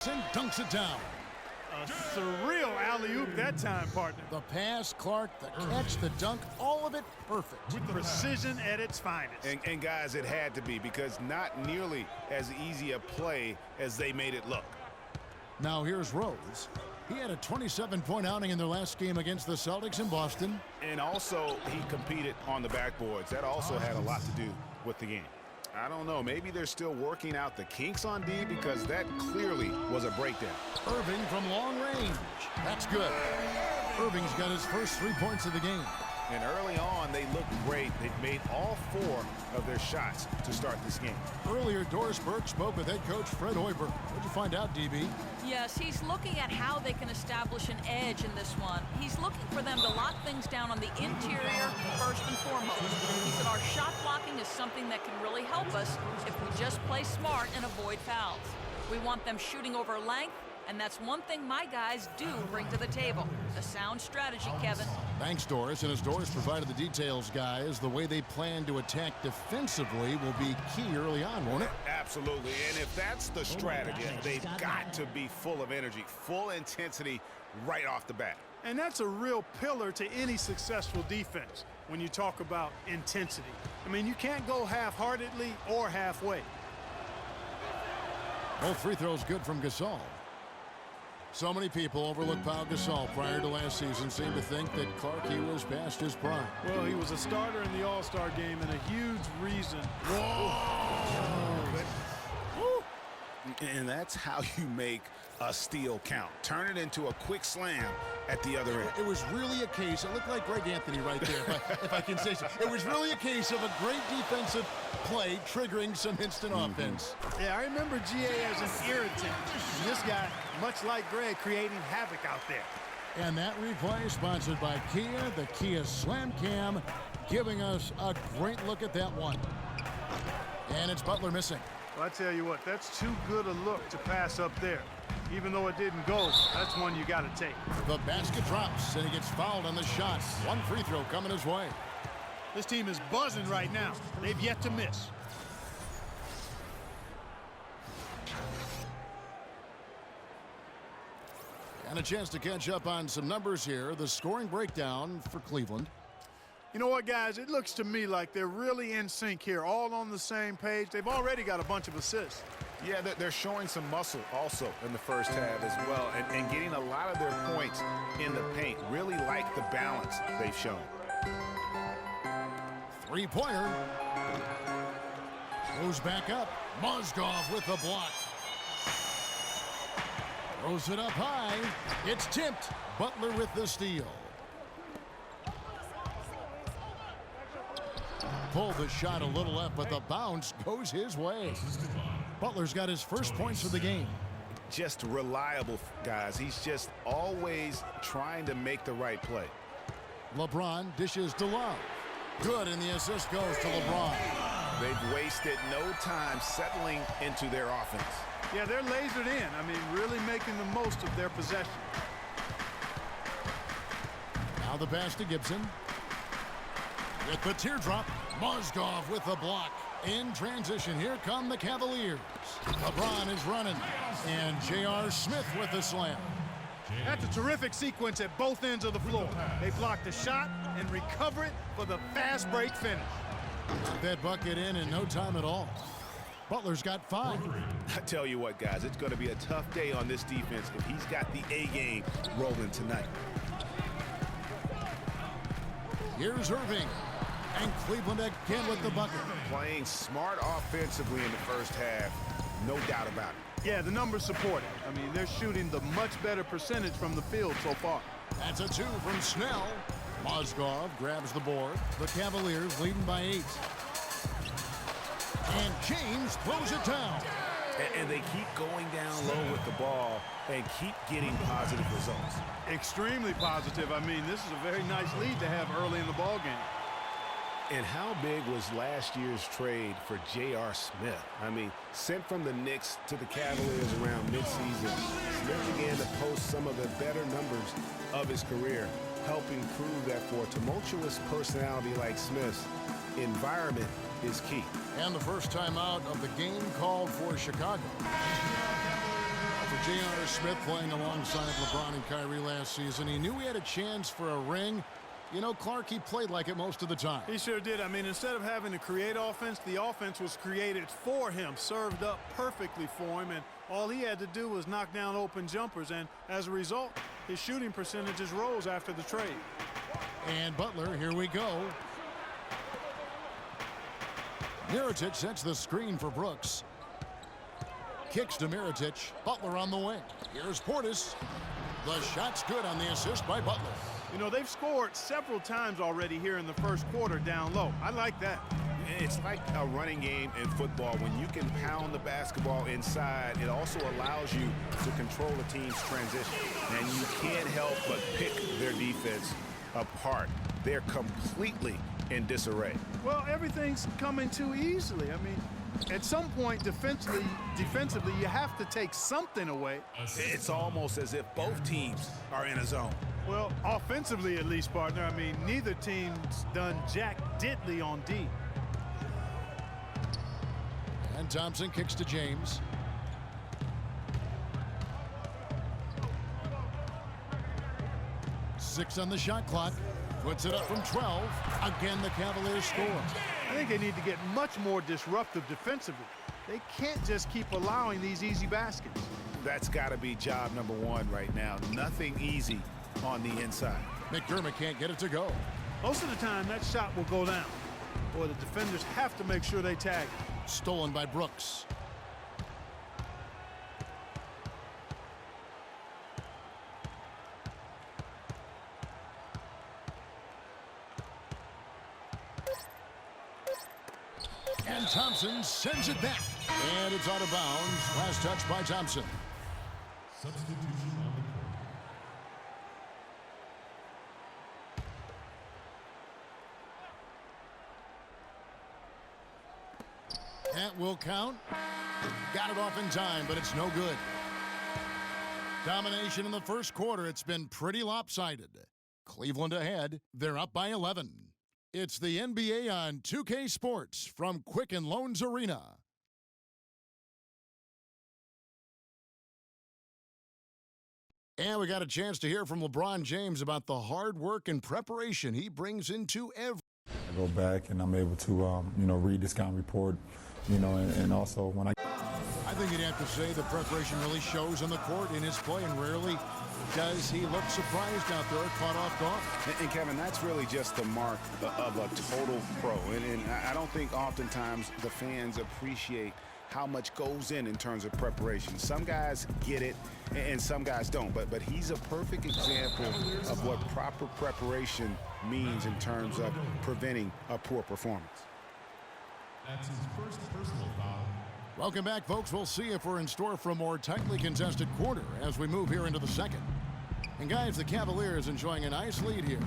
Dunks it down. A surreal alley-oop that time, partner. The pass, Clark, the catch, the dunk, all of it perfect. With precision at its finest. And guys, it had to be, because not nearly as easy a play as they made it look. Now here's Rose. He had a 27-point outing in their last game against the Celtics in Boston. And also, he competed on the backboards. That also had a lot to do with the game. I don't know, maybe they're still working out the kinks on D, because that clearly was a breakdown. Irving from long range. That's good. Irving's got his first 3 points of the game. And early on, they looked great. They've made all 4 of their shots to start this game. Earlier, Doris Burke spoke with head coach Fred Hoiberg. What'd you find out, DB? Yes, he's looking at how they can establish an edge in this one. He's looking for them to lock things down on the interior first and foremost. He said our shot blocking is something that can really help us if we just play smart and avoid fouls. We want them shooting over length, and that's one thing my guys do bring to the table. A sound strategy, Kevin. Thanks, Doris. And as Doris provided the details, guys, the way they plan to attack defensively will be key early on, won't it? Absolutely. And if that's the strategy, they've got to be full of energy, full intensity right off the bat. And that's a real pillar to any successful defense when you talk about intensity. I mean, you can't go half-heartedly or halfway. Both free throws good from Gasol. So many people overlooked Pau Gasol prior to last season seemed to think that Clark, he was past his prime. Well, he was a starter in the All-Star game and a huge reason. And that's how you make a steal count. Turn it into a quick slam at the other end. It was really a case, it looked like Greg Anthony right there, if I can say so. It was really a case of a great defensive play triggering some instant offense. Yeah, I remember GA as an irritant. And this guy, much like Greg, creating havoc out there. And that replay sponsored by Kia, the Kia Slam Cam, giving us a great look at that one. And it's Butler missing. Well, I tell you what, that's too good a look to pass up there. Even though it didn't go, that's one you got to take. The basket drops, and he gets fouled on the shot. One free throw coming his way. This team is buzzing right now. They've yet to miss. And a chance to catch up on some numbers here. The scoring breakdown for Cleveland. You know what, guys? It looks to me like they're really in sync here, all on the same page. They've already got a bunch of assists. Yeah, they're showing some muscle also in the first half as well, and getting a lot of their points in the paint. Really like the balance they've shown. Three-pointer. Goes back up. Mozgov with the block. Throws it up high. It's tipped. Butler with the steal. Pulled the shot a little left, but the bounce goes his way. Butler's got his first points of the game. Just reliable, guys. He's just always trying to make the right play. LeBron dishes to Love. Good, and the assist goes to LeBron. They've wasted no time settling into their offense. Yeah, they're lasered in. I mean, really making the most of their possession. Now the pass to Gibson. With the teardrop, Mozgov with the block. In transition, here come the Cavaliers. LeBron is running, and J.R. Smith with the slam. That's a terrific sequence at both ends of the floor. They block the shot and recover it for the fast break finish. That bucket in no time at all. Butler's got 5. I tell you what, guys, it's going to be a tough day on this defense if he's got the A game rolling tonight. Here's Irving. And Cleveland again with the bucket. Playing smart offensively in the first half, no doubt about it. Yeah, the numbers support it. I mean, they're shooting the much better percentage from the field so far. That's a 2 from Snell. Mozgov grabs the board. The Cavaliers leading by 8. And James throws it down. And they keep going down low with the ball and keep getting positive results. Extremely positive. I mean, this is a very nice lead to have early in the ball game. And how big was last year's trade for J.R. Smith? I mean, sent from the Knicks to the Cavaliers around midseason, Smith began to post some of the better numbers of his career, helping prove that for a tumultuous personality like Smith's, environment is key. And the first time out of the game called for Chicago. J.R. Smith playing alongside LeBron and Kyrie last season. He knew he had a chance for a ring. You know, Clark, he played like it most of the time. He sure did. I mean, instead of having to create offense, the offense was created for him, served up perfectly for him, and all he had to do was knock down open jumpers, and as a result, his shooting percentages rose after the trade. And Butler, here we go. Mirotic sets the screen for Brooks. Kicks to Mirotic. Butler on the wing. Here's Portis. The shot's good on the assist by Butler. You know, they've scored several times already here in the first quarter down low. I like that. It's like a running game in football. When you can pound the basketball inside, it also allows you to control a team's transition. And you can't help but pick their defense apart. They're completely in disarray. Well, everything's coming too easily. I mean, at some point, defensively, you have to take something away. It's almost as if both teams are in a zone. Well, offensively at least, partner. I mean, neither team's done jack diddly on D. And Thompson kicks to James. Six on the shot clock. Puts it up from 12. Again, the Cavaliers score. I think they need to get much more disruptive defensively. They can't just keep allowing these easy baskets. That's got to be job number one right now. Nothing easy on the inside. McDermott can't get it to go. Most of the time, that shot will go down. Boy, the defenders have to make sure they tag it. Stolen by Brooks. And Thompson sends it back. And it's out of bounds. Last touch by Thompson. Substitution on the court. That will count. Got it off in time, but it's no good. Domination in the first quarter. It's been pretty lopsided. Cleveland ahead. They're up by 11. It's the NBA on 2K Sports from Quicken Loans Arena. And we got a chance to hear from LeBron James about the hard work and preparation he brings into every. I go back and I'm able to, read the scouting report, and also when I think you'd have to say the preparation really shows on the court in his play, and rarely does he look surprised out there, caught off guard. And Kevin, that's really just the mark of a total pro. And I don't think oftentimes the fans appreciate how much goes in terms of preparation. Some guys get it and some guys don't, but he's a perfect example of what proper preparation means in terms of preventing a poor performance. That's his first personal foul. Welcome back, folks. We'll see if we're in store for a more tightly contested quarter as we move here into the second. And guys, the Cavaliers enjoying a nice lead here.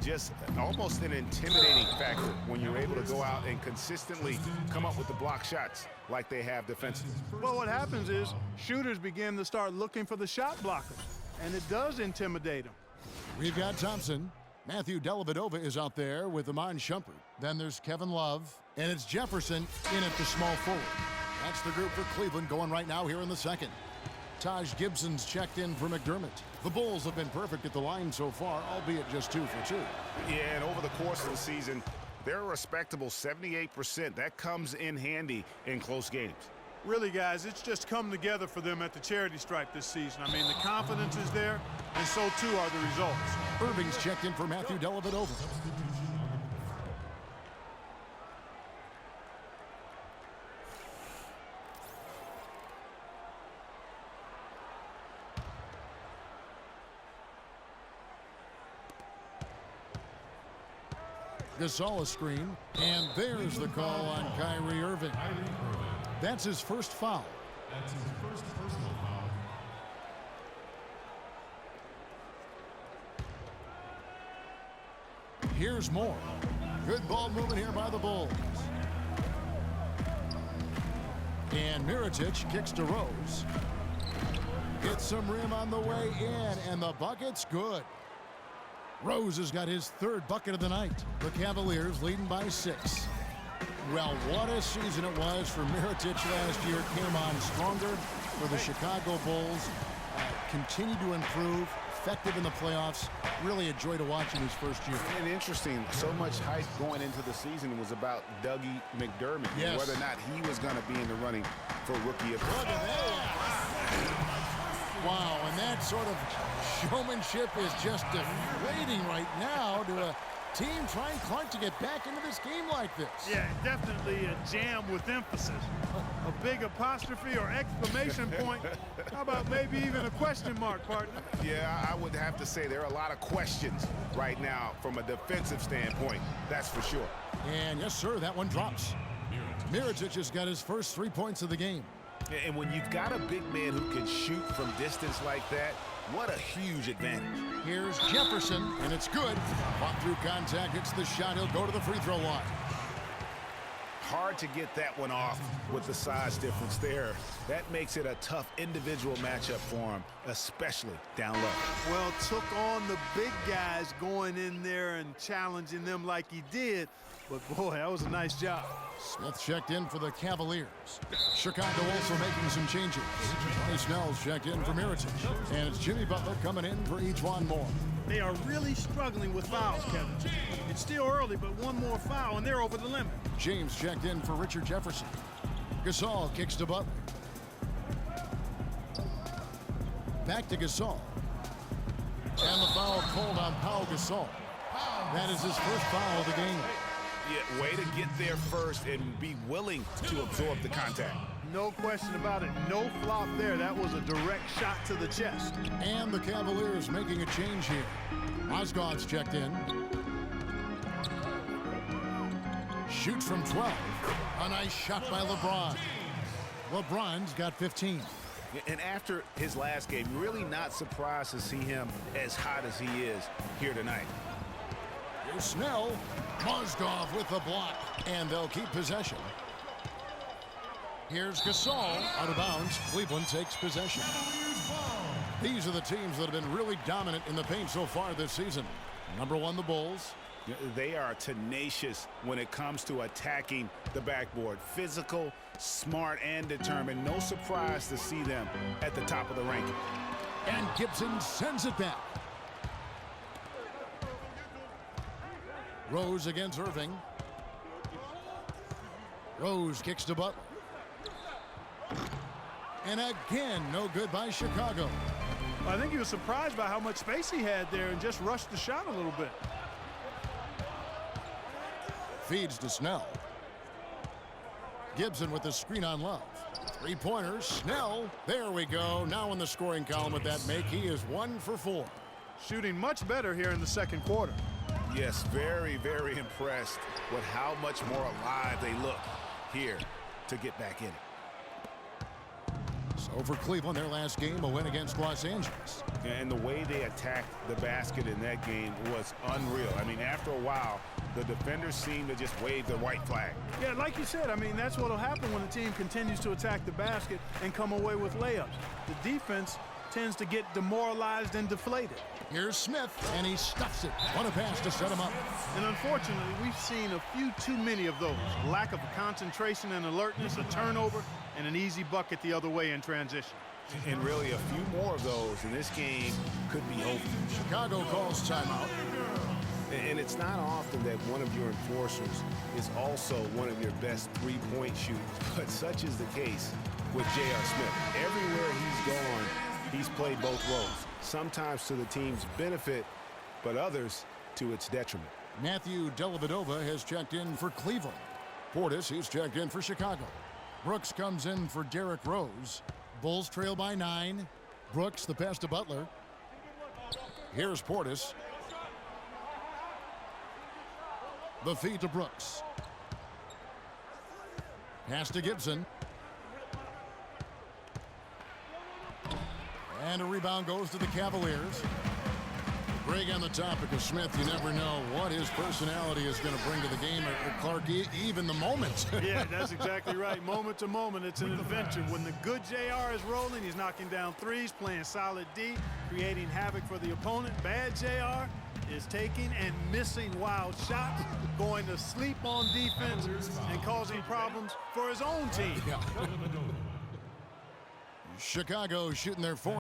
Just almost an intimidating factor when you're able to go out and consistently come up with the block shots like they have defensively. Well, what happens is shooters begin to start looking for the shot blockers, and it does intimidate them. We've got Thompson. Matthew Dellavedova is out there with Iman Shumpert. Then there's Kevin Love, and it's Jefferson in at the small forward. That's the group for Cleveland going right now here in the second. Taj Gibson's checked in for McDermott. The Bulls have been perfect at the line so far, albeit just 2 for 2. Yeah, and over the course of the season, they're a respectable 78%. That comes in handy in close games. Really, guys, it's just come together for them at the charity stripe this season. I mean, the confidence is there, and so too are the results. Irving's checked in for Matthew Dellavedova. Gasol a screen, and there's the call on Kyrie Irving. That's his first foul. That's his first personal foul. Here's more. Good ball movement here by the Bulls. And Mirotic kicks to Rose. Gets some rim on the way in, and the bucket's good. Rose has got his third bucket of the night. The Cavaliers leading by 6. Well, what a season it was for Mirotic last year. Came on stronger for the Chicago Bulls. Continue to improve, effective in the playoffs. Really a joy to watch in his first year. And interesting, so much hype going into the season was about Dougie McDermott. Yes. Whether or not he was going to be in the running for Rookie of the Look at that. Wow, and that sort of showmanship is just deflating right now to a team trying Clark to get back into this game like this. Yeah, definitely a jam with emphasis. A big apostrophe or exclamation point. How about maybe even a question mark, partner? Yeah, I would have to say there are a lot of questions right now from a defensive standpoint. That's for sure. And yes, sir, that one drops. Mirotic has got his first 3 points of the game. And when you've got a big man who can shoot from distance like that, what a huge advantage. Here's Jefferson, and it's good. Fought through contact, hits the shot. He'll go to the free throw line. Hard to get that one off with the size difference there. That makes it a tough individual matchup for him, especially down low. Well, took on the big guys going in there and challenging them like he did. But, boy, that was a nice job. Smith checked in for the Cavaliers. Chicago also making some changes. Tony Snell's checked in for Mirotic. And it's Jimmy Butler coming in for Ejuan Moore. They are really struggling with fouls, Kevin. It's still early, but one more foul, and they're over the limit. James checked in for Richard Jefferson. Gasol kicks to Butler. Back to Gasol. And the foul called on Pau Gasol. That is his first foul of the game. Yeah, way to get there first and be willing to absorb the contact. No question about it. No flop there. That was a direct shot to the chest. And the Cavaliers making a change here. Mozgov's checked in. Shoots from 12. A nice shot by LeBron. LeBron's got 15. And after his last game, really not surprised to see him as hot as he is here tonight. Here's Snell. Mozgov with the block. And they'll keep possession. Here's Gasol out of bounds. Cleveland takes possession. These are the teams that have been really dominant in the paint so far this season. Number one, the Bulls. They are tenacious when it comes to attacking the backboard. Physical, smart, and determined. No surprise to see them at the top of the ranking. And Gibson sends it back. Rose against Irving. Rose kicks to Butler. And again, no good by Chicago. I think he was surprised by how much space he had there and just rushed the shot a little bit. Feeds to Snell. Gibson with the screen on Love. Three-pointers. Snell. There we go. Now in the scoring column with that make. He is 1 for 4. Shooting much better here in the second quarter. Yes, very, very impressed with how much more alive they look here to get back in it. So for Cleveland, their last game, a win against Los Angeles. And the way they attacked the basket in that game was unreal. I mean, after a while, the defenders seemed to just wave the white flag. Yeah, like you said, I mean, that's what will happen when the team continues to attack the basket and come away with layups. The defense tends to get demoralized and deflated. Here's Smith, and he stuffs it. What a pass to set him up. And unfortunately, we've seen a few too many of those. Lack of concentration and alertness, a turnover, and an easy bucket the other way in transition. And really a few more of those, and this game could be over. Chicago calls timeout. And it's not often that one of your enforcers is also one of your best three-point shooters, but such is the case with J.R. Smith. Everywhere he's gone, he's played both roles, sometimes to the team's benefit, but others to its detriment. Matthew Dellavedova has checked in for Cleveland. Portis, he's checked in for Chicago. Brooks comes in for Derrick Rose. Bulls trail by 9. Brooks, the pass to Butler. Here's Portis. The feed to Brooks. Pass to Gibson. And a rebound goes to the Cavaliers. Greg, on the topic of Smith, you never know what his personality is going to bring to the game. Or Clark, even the moment. Yeah, that's exactly right. Moment to moment, it's an adventure. When the good JR is rolling, he's knocking down threes, playing solid D, creating havoc for the opponent. Bad JR is taking and missing wild shots, going to sleep on defense, and causing problems for his own team. Yeah. Chicago shooting their fourth.